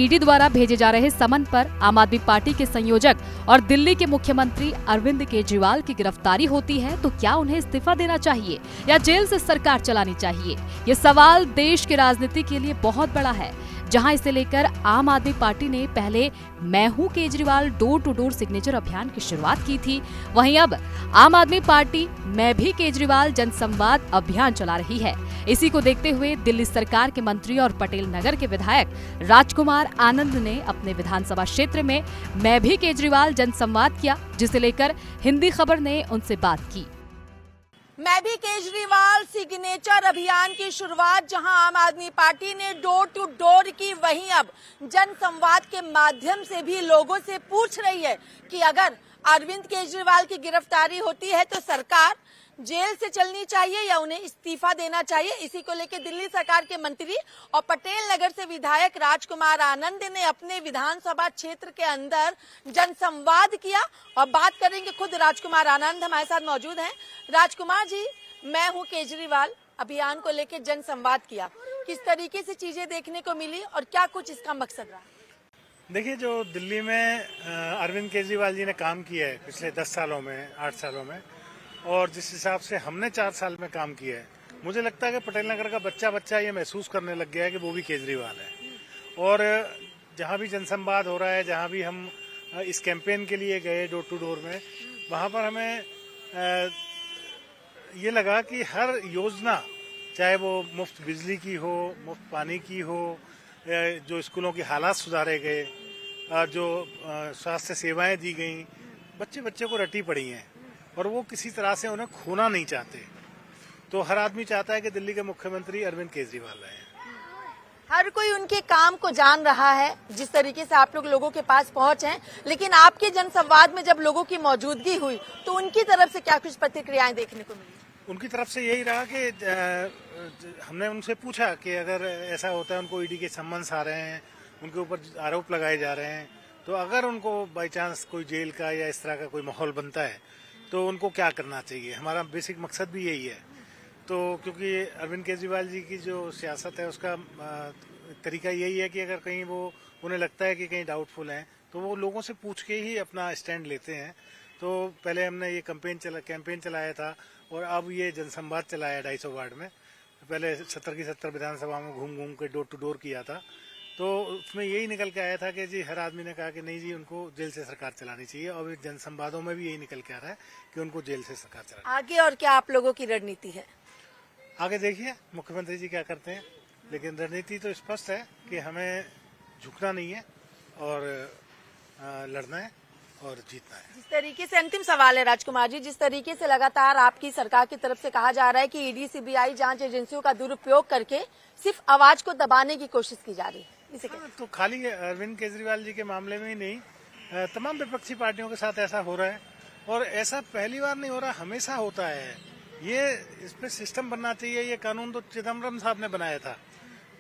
ED द्वारा भेजे जा रहे समन पर आम आदमी पार्टी के संयोजक और दिल्ली के मुख्यमंत्री अरविंद केजरीवाल की गिरफ्तारी होती है तो क्या उन्हें इस्तीफा देना चाहिए या जेल से सरकार चलानी चाहिए? ये सवाल देश की राजनीति के लिए बहुत बड़ा है, जहां इसे लेकर आम आदमी पार्टी ने पहले मैं हूं Kejriwal door to door signature अभियान की शुरुआत की थी। वहीं अब आम आदमी पार्टी मैं भी केजरीवाल जनसंवाद अभियान चला रही है। इसी को देखते हुए दिल्ली सरकार के मंत्री और पटेल नगर के विधायक राजकुमार आनंद ने अपने विधानसभा क्षेत्र में मैं भी केजरीवाल जनसंवाद किया, जिसे लेकर हिंदी खबर ने उनसे बात की। मैं भी केजरीवाल सिग्नेचर अभियान की शुरुआत जहां आम आदमी पार्टी ने डोर टू डोर की, वहीं अब जनसंवाद के माध्यम से भी लोगों से पूछ रही है कि अगर अरविंद केजरीवाल की गिरफ्तारी होती है तो सरकार जेल से चलनी चाहिए या उन्हें इस्तीफा देना चाहिए। इसी को लेकर दिल्ली सरकार के मंत्री और पटेल नगर से विधायक राजकुमार आनंद ने अपने विधानसभा क्षेत्र के अंदर जनसंवाद किया और बात करेंगे। खुद राजकुमार आनंद हमारे साथ मौजूद हैं। राजकुमार जी, मैं हूं केजरीवाल अभियान को लेकर जनसंवाद किया, किस तरीके से चीजें देखने को मिली और क्या कुछ इसका मकसद रहा? देखिए, जो दिल्ली में अरविंद केजरीवाल जी ने काम किया है पिछले 10 सालों में, 8 सालों में, और जिस हिसाब से हमने 4 साल में काम किया है, मुझे लगता है कि पटेल नगर का बच्चा ये महसूस करने लग गया है कि वो भी केजरीवाल है। और जहाँ भी जनसंवाद हो रहा है, जहाँ भी हम इस कैंपेन के लिए गए डोर टू डोर में, वहाँ पर हमें ये लगा कि हर योजना, चाहे वो मुफ्त बिजली की हो, मुफ्त पानी की हो, जो स्कूलों की हालात सुधारे गए, जो स्वास्थ्य सेवाएं दी गई, बच्चे को रटी पड़ी हैं और वो किसी तरह से उन्हें खोना नहीं चाहते। तो हर आदमी चाहता है कि दिल्ली के मुख्यमंत्री अरविंद केजरीवाल रहे। हर कोई उनके काम को जान रहा है, जिस तरीके से आप लोग लोगों के पास पहुंच हैं, लेकिन आपके जनसंवाद में जब लोगों की मौजूदगी हुई तो उनकी तरफ से क्या कुछ प्रतिक्रियाएं देखने को मिली? उनकी तरफ से यही रहा कि हमने उनसे पूछा कि अगर ऐसा होता है, उनको ईडी के सम्मन्स आ रहे हैं, उनके ऊपर आरोप लगाए जा रहे हैं, तो अगर उनको बाई चांस कोई जेल का या इस तरह का कोई माहौल बनता है तो उनको क्या करना चाहिए। हमारा बेसिक मकसद भी यही है। तो क्योंकि अरविंद केजरीवाल जी की जो सियासत है, उसका तरीका यही है कि अगर कहीं वो उन्हें लगता है कि कहीं डाउटफुल हैं तो वो लोगों से पूछ के ही अपना स्टैंड लेते हैं। तो पहले हमने ये कैंपेन चलाया था और अब ये जनसंवाद चलाया 250 वार्ड में। पहले 70 की 70 विधानसभा में घूम के डोर टू डोर किया था। तो उसमें यही निकल के आया था कि जी हर आदमी ने कहा कि नहीं जी, उनको जेल से सरकार चलानी चाहिए, और जनसंवादों में भी यही निकल के आ रहा है कि उनको जेल से सरकार चलानी। आगे और क्या आप लोगों की रणनीति है? आगे देखिए मुख्यमंत्री जी क्या करते हैं, लेकिन रणनीति तो स्पष्ट है कि हमें झुकना नहीं है और लड़ना है और जीतना है। जिस तरीके से, अंतिम सवाल है राजकुमार जी, जिस तरीके से लगातार आपकी सरकार की तरफ से कहा जा रहा है कि ईडी सीबीआई जांच एजेंसियों का दुरुपयोग करके सिर्फ आवाज को दबाने की कोशिश की जा रही है, इसे तो खाली अरविंद केजरीवाल जी के मामले में ही नहीं, तमाम विपक्षी पार्टियों के साथ ऐसा हो रहा है। और ऐसा पहली बार नहीं हो रहा, हमेशा होता है। ये इस पे सिस्टम बनना चाहिए। ये कानून तो चिदम्बरम साहब ने बनाया था,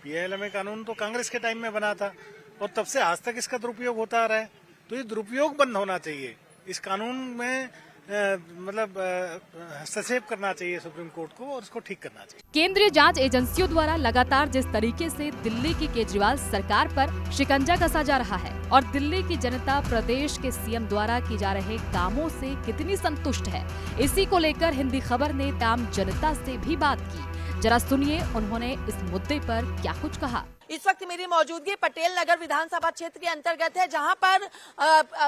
पीएलएमए कानून तो कांग्रेस के टाइम में बना था, और तब से आज तक इसका दुरुपयोग होता आ रहा है। तो ये दुरुपयोग बंद होना चाहिए। इस कानून में हस्तक्षेप करना चाहिए सुप्रीम कोर्ट को, और इसको ठीक करना चाहिए। केंद्रीय जांच एजेंसियों द्वारा लगातार जिस तरीके से दिल्ली की केजरीवाल सरकार पर शिकंजा कसा जा रहा है और दिल्ली की जनता प्रदेश के सीएम द्वारा की जा रहे कामों से कितनी संतुष्ट है, इसी को लेकर हिंदी खबर ने आम जनता से भी बात की। जरा सुनिए उन्होंने इस मुद्दे पर क्या कुछ कहा। इस वक्त मेरी मौजूदगी पटेल नगर विधानसभा क्षेत्र के अंतर्गत है, जहां पर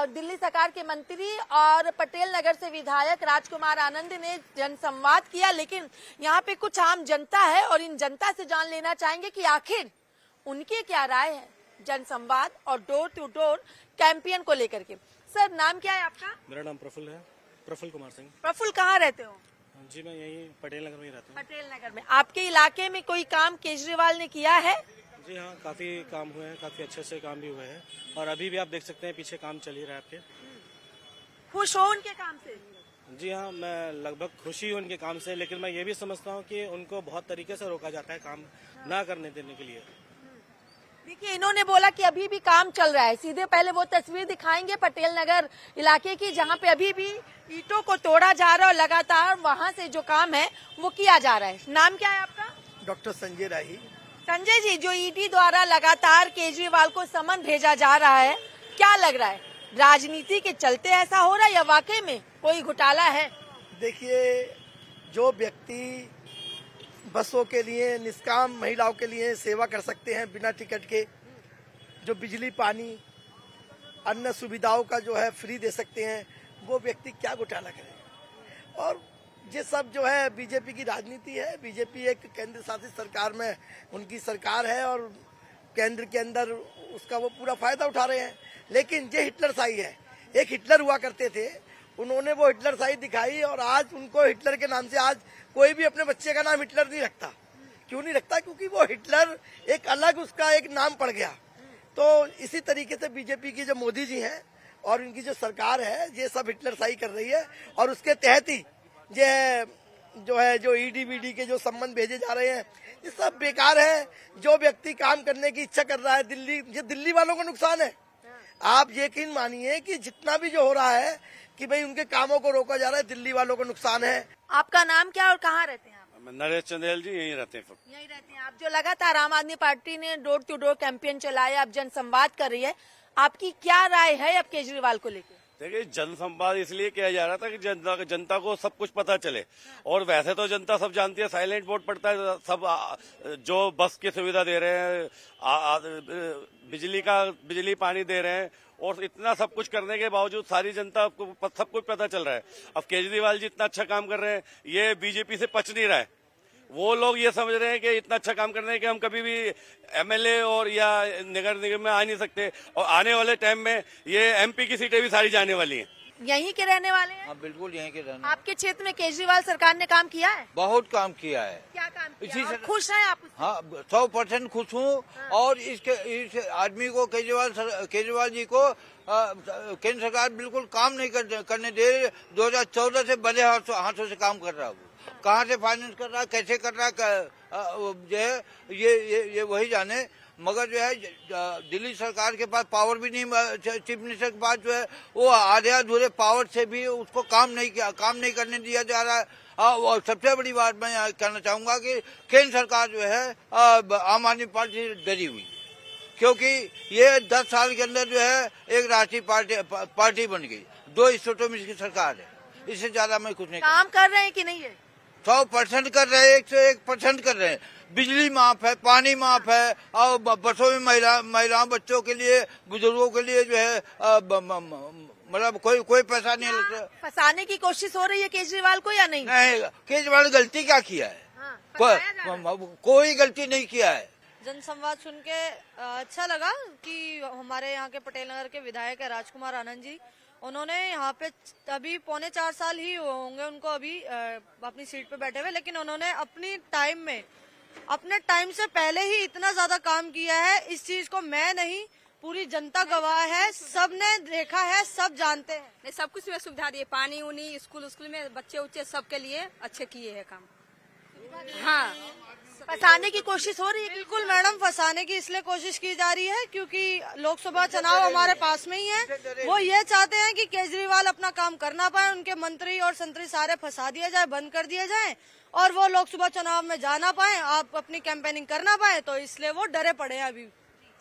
दिल्ली सरकार के मंत्री और पटेल नगर से विधायक राजकुमार आनंद ने जनसंवाद किया। लेकिन यहां पे कुछ आम जनता है और इन जनता से जान लेना चाहेंगे कि आखिर उनकी क्या राय है जनसंवाद और डोर टू डोर कैंपेन को लेकर के। सर, नाम क्या है आपका? मेरा नाम प्रफुल्ल है, प्रफुल्ल कुमार सिंह। प्रफुल्ल, कहाँ रहते हो? जी, मैं यही पटेल नगर में ही रहता हूँ। पटेल नगर में। आपके इलाके में कोई काम केजरीवाल ने किया है? जी हाँ, काफी काम हुए हैं, काफी अच्छे से काम भी हुए हैं, और अभी भी आप देख सकते हैं पीछे काम चल ही रहा है आपके। खुश हो उनके काम से? जी हाँ, मैं लगभग खुशी हूँ उनके काम से, लेकिन मैं ये भी समझता हूँ कि उनको बहुत तरीके से रोका जाता है काम ना करने देने के लिए। देखिए, इन्होंने बोला कि अभी भी काम चल रहा है। सीधे पहले वो तस्वीर दिखाएंगे पटेल नगर इलाके की, जहाँ पे अभी भी ईंटों को तोड़ा जा रहा है और लगातार वहाँ से जो काम है वो किया जा रहा है। नाम क्या है आपका? डॉक्टर संजय राही। संजय जी, जो ईडी द्वारा लगातार केजरीवाल को समन भेजा जा रहा है, क्या लग रहा है, राजनीति के चलते ऐसा हो रहा है या वाकई में कोई घोटाला है? देखिए, जो व्यक्ति बसों के लिए, निष्काम महिलाओं के लिए सेवा कर सकते हैं बिना टिकट के, जो बिजली पानी अन्य सुविधाओं का जो है फ्री दे सकते हैं, वो व्यक्ति क्या घोटाला करे? और ये सब जो है बीजेपी की राजनीति है। बीजेपी एक केंद्र शासित सरकार में उनकी सरकार है और केंद्र के अंदर उसका वो पूरा फायदा उठा रहे हैं। लेकिन ये हिटलरशाही है। एक हिटलर हुआ करते थे, उन्होंने वो हिटलरशाही दिखाई और आज उनको हिटलर के नाम से आज कोई भी अपने बच्चे का नाम हिटलर नहीं रखता। क्यों नहीं रखता? क्योंकि वो हिटलर एक अलग उसका एक नाम पड़ गया। तो इसी तरीके से बीजेपी की जो मोदी जी हैं और इनकी जो सरकार है, ये सब हिटलरशाही कर रही है और उसके तहत ही ये जो ईडी वीडी के जो संबंध भेजे जा रहे हैं, ये सब बेकार है। जो व्यक्ति काम करने की इच्छा कर रहा है, ये दिल्ली वालों को नुकसान है। आप यकीन मानिए कि जितना भी जो हो रहा है कि भाई उनके कामों को रोका जा रहा है, दिल्ली वालों को नुकसान है। आपका नाम क्या और कहाँ रहते हैं आप? नरेश चंदेल जी यहीं रहते हैं। यहीं रहते हैं आप। जो लगातार आम आदमी पार्टी ने डोर टू डोर कैंपेन चलाया, अब जनसंवाद कर रही है, आपकी क्या राय है अब केजरीवाल को लेकर? देखिए, जनसंवाद इसलिए किया जा रहा था कि जनता को सब कुछ पता चले। और वैसे तो जनता सब जानती है, साइलेंट वोट पड़ता है। सब जो बस की सुविधा दे रहे हैं, बिजली पानी दे रहे हैं, और इतना सब कुछ करने के बावजूद सारी जनता को सब कुछ पता चल रहा है। अब केजरीवाल जी इतना अच्छा काम कर रहे हैं, ये बीजेपी से पच नहीं रहा है। वो लोग ये समझ रहे हैं कि इतना अच्छा काम करने के हम कभी भी एमएलए और या नगर निगम में आ नहीं सकते, और आने वाले टाइम में ये एमपी की सीटें भी सारी जाने वाली हैं। यहीं के रहने वाले हैं? हाँ, बिल्कुल यहीं के रहने। आपके क्षेत्र में केजरीवाल सरकार ने काम किया है? बहुत काम किया है। क्या काम किया? इसी और से खुश हैं आप उससे? हाँ, 100% खुश हूँ। और इस आदमी को केजरीवाल जी को केंद्र सरकार बिल्कुल काम नहीं करने दे। 2014 से बड़े हाथों से काम कर रहा है। वो कहाँ से फाइनेंस कर रहा है, कैसे कर रहा है, जो है ये वही जाने। मगर जो है दिल्ली सरकार के पास पावर भी नहीं, चीफ मिनिस्टर के पास जो है वो आधे अधूरे पावर से भी उसको काम नहीं करने दिया जा रहा है। और सबसे बड़ी बात मैं कहना चाहूंगा कि केंद्र सरकार जो है आम आदमी पार्टी से डरी हुई, क्योंकि ये 10 साल के अंदर जो है एक राष्ट्रीय पार्टी बन गई। 2 स्टेटों में इसकी सरकार है, इससे ज्यादा मैं कुछ नहीं। काम कर रहे हैं कि नहीं है? 100% कर रहे हैं, 101% कर रहे हैं। बिजली माफ है, पानी माफ है, और बसों में महिलाओं बच्चों के लिए, बुजुर्गों के लिए जो है मतलब कोई पैसा नहीं लगता। फंसाने की कोशिश हो रही है केजरीवाल को या नहीं? नहीं, केजरीवाल ने गलती क्या किया है? कोई गलती नहीं किया है। जनसंवाद सुन के अच्छा लगा कि हमारे यहाँ के पटेल नगर के विधायक है राजकुमार आनंद जी, उन्होंने यहाँ पे अभी 3.25 साल ही होंगे उनको अभी अपनी सीट पे बैठे हुए, लेकिन उन्होंने अपने टाइम से पहले ही इतना ज्यादा काम किया है। इस चीज को मैं नहीं, पूरी जनता गवाह है, सब ने देखा है, सब जानते हैं। सब कुछ में सुविधा दी है, पानी उनी, स्कूल में बच्चे उच्चे सबके लिए अच्छे किए हैं काम। हाँ, फंसाने की कोशिश हो रही है? बिल्कुल मैडम, फंसाने की इसलिए कोशिश की जा रही है क्योंकि लोकसभा चुनाव हमारे पास में ही है। वो ये चाहते हैं कि केजरीवाल अपना काम कर ना पाए, उनके मंत्री और संतरी सारे फंसा दिए जाए, बंद कर दिए जाए, और वो लोकसभा चुनाव में जा ना पाए, आप अपनी कैंपेनिंग कर ना पाए, तो इसलिए वो डरे पड़े हैं अभी।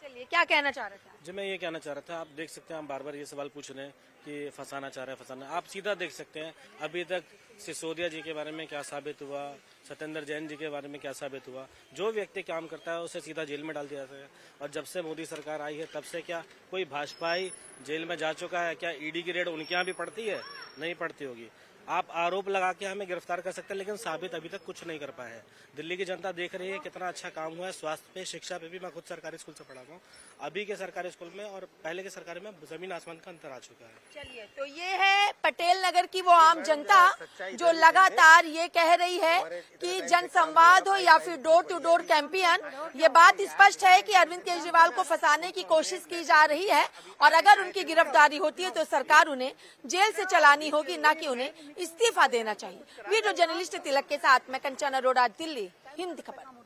चलिए, क्या कहना चाह रहे थे? जी, मैं ये कहना चाह रहा था, आप देख सकते हैं हम बार बार ये सवाल पूछ रहे हैं कि फंसाना चाह रहे हैं, फंसाना। आप सीधा देख सकते हैं अभी तक सिसोदिया जी के बारे में क्या साबित हुआ, सत्येंद्र जैन जी के बारे में क्या साबित हुआ। जो व्यक्ति काम करता है उसे सीधा जेल में डाल दिया जाता है। और जब से मोदी सरकार आई है तब से क्या कोई भाजपाई जेल में जा चुका है? क्या ईडी की रेड उनके यहाँ भी पड़ती है? नहीं पड़ती होगी। आप आरोप लगा के हमें गिरफ्तार कर सकते हैं, लेकिन साबित अभी तक कुछ नहीं कर पाए हैं। दिल्ली की जनता देख रही है कितना अच्छा काम हुआ है। स्वास्थ्य पे, शिक्षा पे भी, मैं खुद सरकारी स्कूल से पढ़ाता हूँ। अभी के सरकारी स्कूल में और पहले के सरकारी में जमीन आसमान का अंतर आ चुका है। चलिए, तो ये है पटेल नगर की वो आम जनता जो लगातार ये कह रही है कि जनसंवाद हो या फिर डोर टू डोर कैंपेन, ये बात स्पष्ट है कि अरविंद केजरीवाल को फंसाने की कोशिश की जा रही है, और अगर उनकी गिरफ्तारी होती है तो सरकार उन्हें जेल से चलानी होगी, न कि उन्हें इस्तीफा देना चाहिए। वीडियो जर्नलिस्ट तिलक के साथ मैं कंचना अरोड़ा, दिल्ली, हिंद खबर।